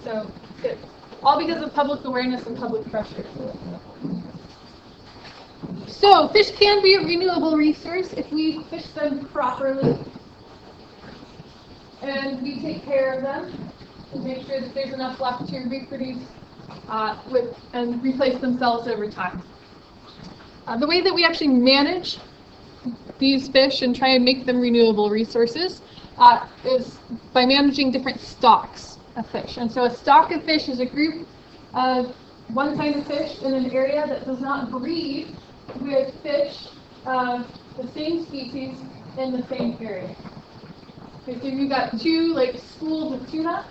So good. All because of public awareness and public pressure. So fish can be a renewable resource if we fish them properly and we take care of them to make sure that there's enough left to reproduce and replace themselves over time. The way that we actually manage these fish and try and make them renewable resources is by managing different stocks of fish. And so a stock of fish is a group of one kind of fish in an area that does not breed with fish of the same species in the same area. Okay, so you've got two schools of tuna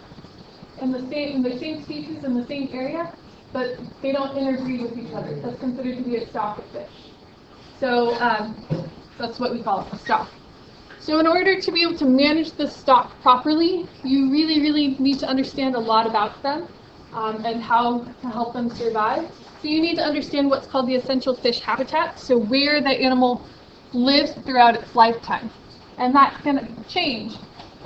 in the same species in the same area, but they don't interbreed with each other. That's considered to be a stock of fish. So that's what we call a stock. So in order to be able to manage the stock properly, you really, really need to understand a lot about them and how to help them survive. So you need to understand what's called the essential fish habitat, so where the animal lives throughout its lifetime. And that can change.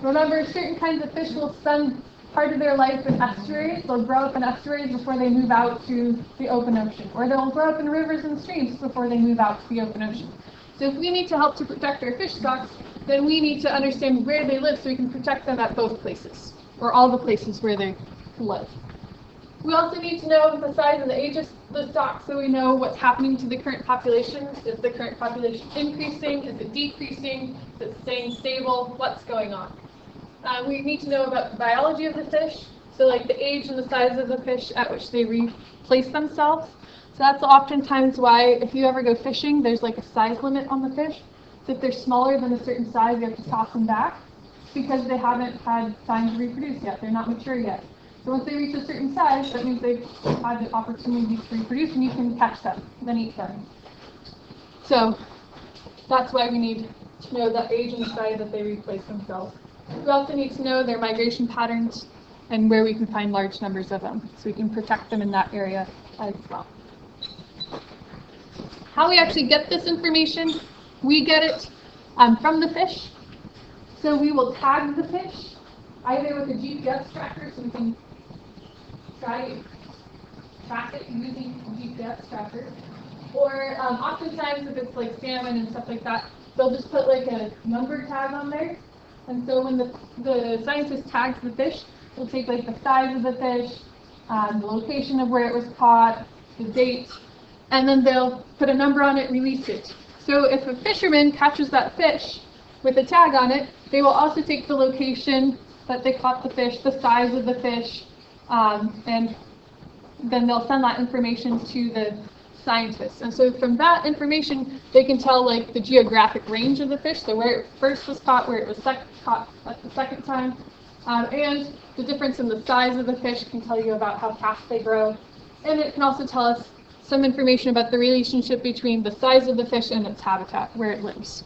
Remember, certain kinds of fish will spend part of their life in estuaries. They'll grow up in estuaries before they move out to the open ocean. Or they'll grow up in rivers and streams before they move out to the open ocean. So if we need to help to protect our fish stocks, then we need to understand where they live so we can protect them at both places, or all the places where they live. We also need to know the size and the age of the stock so we know what's happening to the current population. Is the current population increasing? Is it decreasing? Is it staying stable? What's going on? We need to know about the biology of the fish, so like the age and the size of the fish at which they replace themselves. So that's oftentimes why if you ever go fishing, there's like a size limit on the fish. So if they're smaller than a certain size, you have to toss them back because they haven't had time to reproduce yet. They're not mature yet. So once they reach a certain size, that means they've had the opportunity to reproduce and you can catch them, then eat them. So that's why we need to know the age and size that they replace themselves. We also need to know their migration patterns and where we can find large numbers of them, so we can protect them in that area as well. How we actually get this information, we get it from the fish. So we will tag the fish, either with a GPS tracker, so we can try to track it using a GPS tracker, or oftentimes if it's like salmon and stuff like that, they'll just put like a number tag on there. And so when the scientist tags the fish, they'll take like the size of the fish, the location of where it was caught, the date, and then they'll put a number on it, release it. So if a fisherman catches that fish with a tag on it, they will also take the location that they caught the fish, the size of the fish, and then they'll send that information to the scientists. And so from that information, they can tell like the geographic range of the fish, so where it first was caught, where it was caught at the second time, and the difference in the size of the fish can tell you about how fast they grow. And it can also tell us some information about the relationship between the size of the fish and its habitat, where it lives.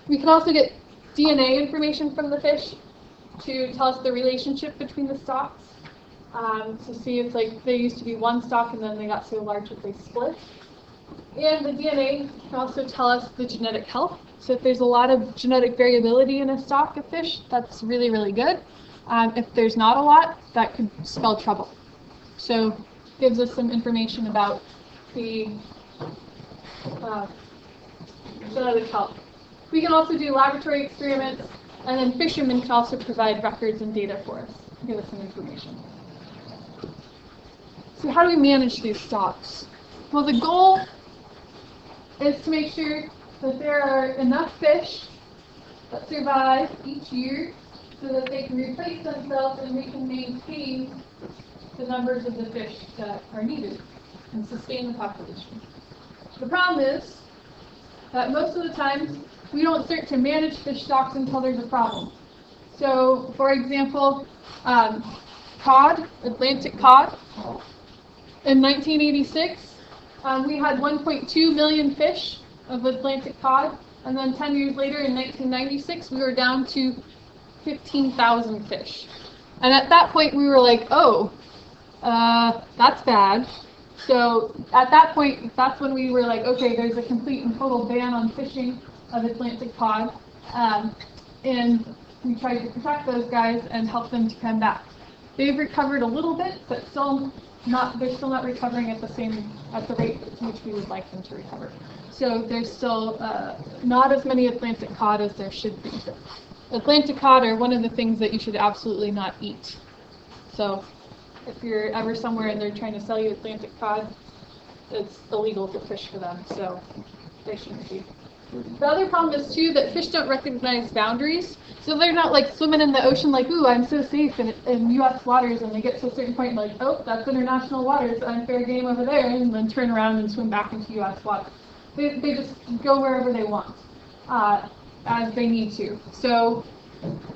We can also get DNA information from the fish to tell us the relationship between the stocks, to see if like they used to be one stock and then they got so large that they split. And the DNA can also tell us the genetic health. So if there's a lot of genetic variability in a stock of fish, that's really, really good. If there's not a lot, that could spell trouble. So it gives us some information about the genetic health. We can also do laboratory experiments, and then fishermen can also provide records and data for us, give us some information. So how do we manage these stocks? Well, the goal is to make sure that there are enough fish that survive each year so that they can replace themselves and we can maintain the numbers of the fish that are needed and sustain the population. The problem is that most of the time we don't start to manage fish stocks until there's a problem. So, for example, cod, Atlantic cod. In 1986, we had 1.2 million fish of Atlantic cod, and then 10 years later, in 1996, we were down to 15,000 fish. And at that point, we were like, oh, that's bad. So at that point, that's when we were like, okay, there's a complete and total ban on fishing of Atlantic cod, and we tried to protect those guys and help them to come back. They've recovered a little bit, but they're still not recovering at the rate at which we would like them to recover. So there's still not as many Atlantic cod as there should be. Atlantic cod are one of the things that you should absolutely not eat. So if you're ever somewhere and they're trying to sell you Atlantic cod, it's illegal to fish for them, so they shouldn't be. The other problem is too that fish don't recognize boundaries, so they're not like swimming in the ocean like, ooh, I'm so safe in U.S. waters, and they get to a certain point like, oh, that's international waters, I'm fair game over there, and then turn around and swim back into U.S. waters. They just go wherever they want, as they need to. So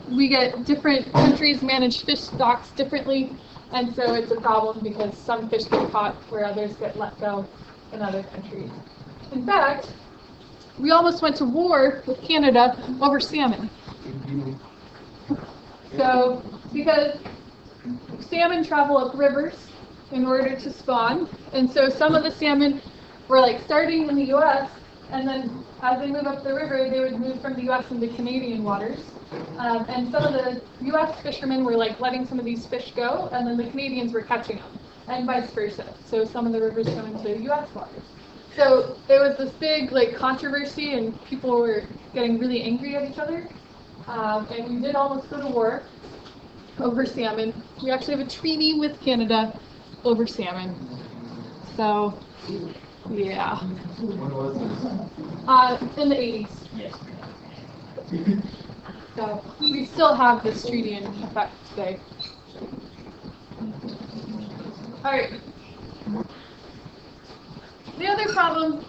we get different countries manage fish stocks differently, and so it's a problem because some fish get caught where others get let go in other countries. In fact, we almost went to war with Canada over salmon. So, because salmon travel up rivers in order to spawn, and so some of the salmon were like starting in the U.S., and then as they move up the river, they would move from the U.S. into Canadian waters. And some of the U.S. fishermen were like letting some of these fish go, and then the Canadians were catching them, and vice versa. So some of the rivers go into U.S. waters. So it was this big like controversy, and people were getting really angry at each other. And we did almost go to war over salmon. We actually have a treaty with Canada over salmon. So, yeah. When was this? In the 80s. Yes. So we still have this treaty in effect today. All right. The other problem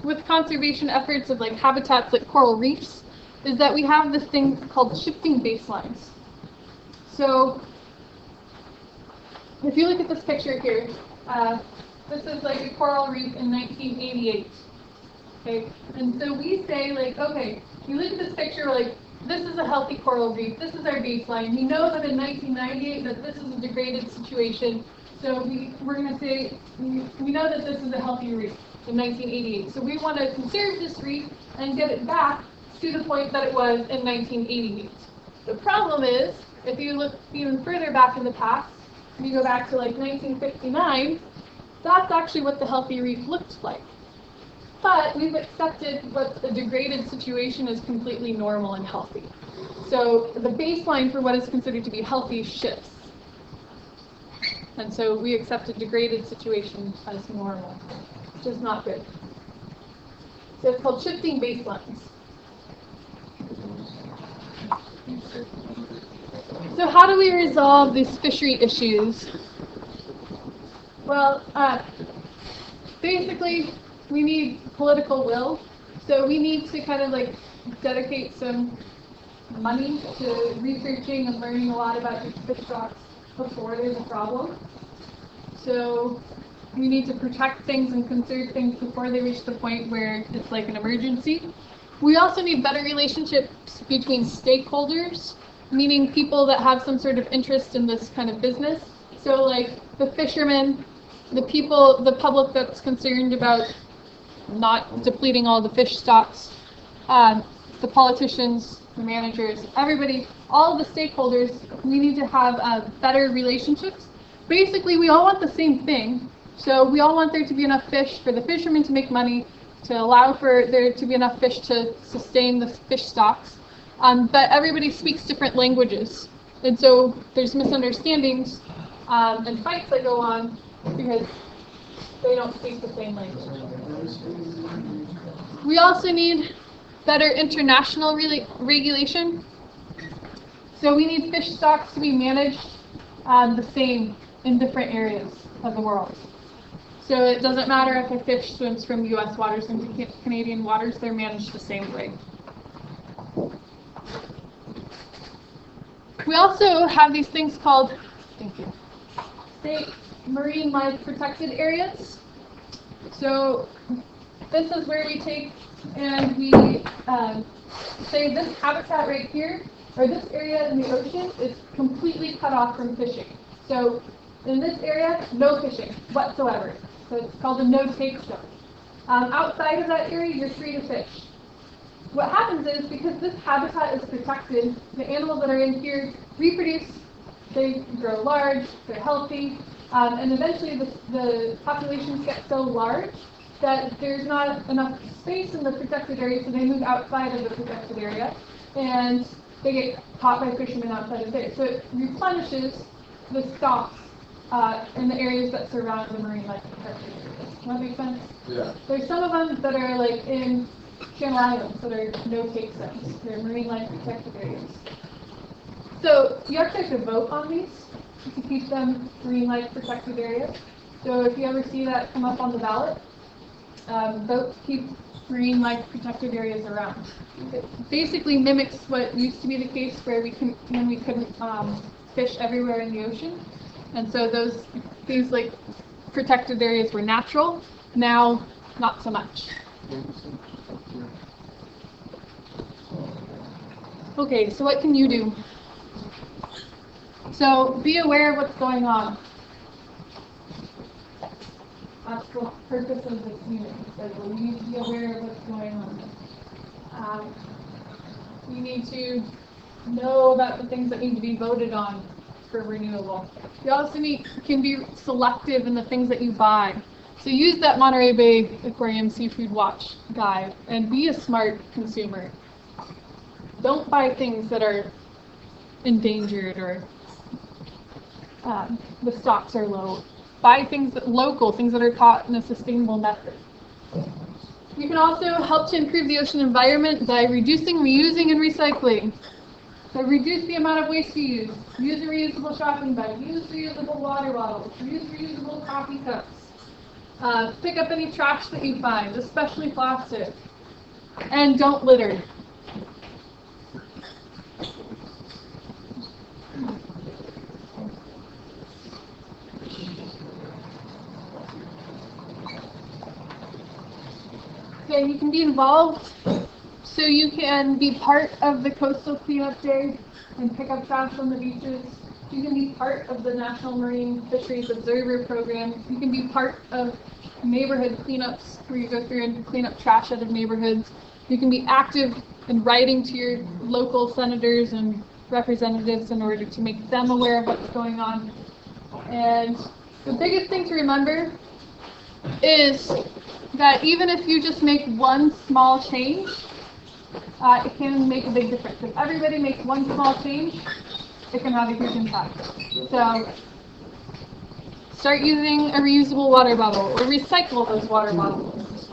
with conservation efforts of like habitats like coral reefs is that we have this thing called shifting baselines. So if you look at this picture here, this is like a coral reef in 1988. Okay, and so we say like, okay, you look at this picture, we're like, this is a healthy coral reef, this is our baseline. We know that in 1998 that this is a degraded situation. So we're going to say, we know that this is a healthy reef in 1988. So we want to conserve this reef and get it back to the point that it was in 1988. The problem is, if you look even further back in the past, and you go back to like 1959, that's actually what the healthy reef looked like. But we've accepted what a degraded situation is completely normal and healthy. So the baseline for what is considered to be healthy shifts. And so we accept a degraded situation as normal, which is not good. So it's called shifting baselines. So how do we resolve these fishery issues? Well, basically, we need political will. So we need to kind of like dedicate some money to researching and learning a lot about these fish stocks before there's a problem. So we need to protect things and conserve things before they reach the point where it's like an emergency. We also need better relationships between stakeholders, meaning people that have some sort of interest in this kind of business. So like the fishermen, the people, the public that's concerned about not depleting all the fish stocks, the politicians, the managers, everybody, all of the stakeholders, we need to have better relationships. Basically, we all want the same thing. So we all want there to be enough fish for the fishermen to make money, to allow for there to be enough fish to sustain the fish stocks. But everybody speaks different languages. And so there's misunderstandings and fights that go on because they don't speak the same language. We also need better international regulation. So we need fish stocks to be managed the same in different areas of the world. So it doesn't matter if a fish swims from U.S. waters into Canadian waters, they're managed the same way. We also have these things called, state marine life protected areas. So this is where we take and we say this habitat right here, or this area in the ocean is completely cut off from fishing. So in this area, no fishing whatsoever. So it's called a no-take zone. Outside of that area, you're free to fish. What happens is, because this habitat is protected, the animals that are in here reproduce they grow large, they're healthy, and eventually the populations get so large that there's not enough space in the protected area, so they move outside of the protected area, and they get caught by fishermen outside of there. So it replenishes the stocks in the areas that surround the marine life protected areas. Does that make sense? Yeah. There's some of them that are like in Channel Islands that are no-take zones. They're marine life protected areas. So you actually have to vote on these to keep them marine life protected areas. So if you ever see that come up on the ballot, vote to keep marine life protected areas around. It basically mimics what used to be the case where when we couldn't fish everywhere in the ocean. And so these like protected areas were natural, now not so much. Okay, so what can you do? So be aware of what's going on. That's the purpose of this unit. So we need to be aware of what's going on. We need to know about the things that need to be voted on for renewable. You also can be selective in the things that you buy. So use that Monterey Bay Aquarium Seafood Watch guide and be a smart consumer. Don't buy things that are endangered or the stocks are low. Buy things local, things that are caught in a sustainable method. You can also help to improve the ocean environment by reducing, reusing, and recycling. So reduce the amount of waste you use. Use a reusable shopping bag. Use reusable water bottles. Use reusable coffee cups. Pick up any trash that you find, especially plastic. And don't litter. Okay, you can be involved. So you can be part of the coastal cleanup day and pick up trash on the beaches. You can be part of the National Marine Fisheries Observer Program. You can be part of neighborhood cleanups where you go through and clean up trash out of neighborhoods. You can be active in writing to your local senators and representatives in order to make them aware of what's going on. And the biggest thing to remember is that even if you just make one small change, it can make a big difference. If everybody makes one small change, it can have a huge impact. So start using a reusable water bottle or recycle those water bottles.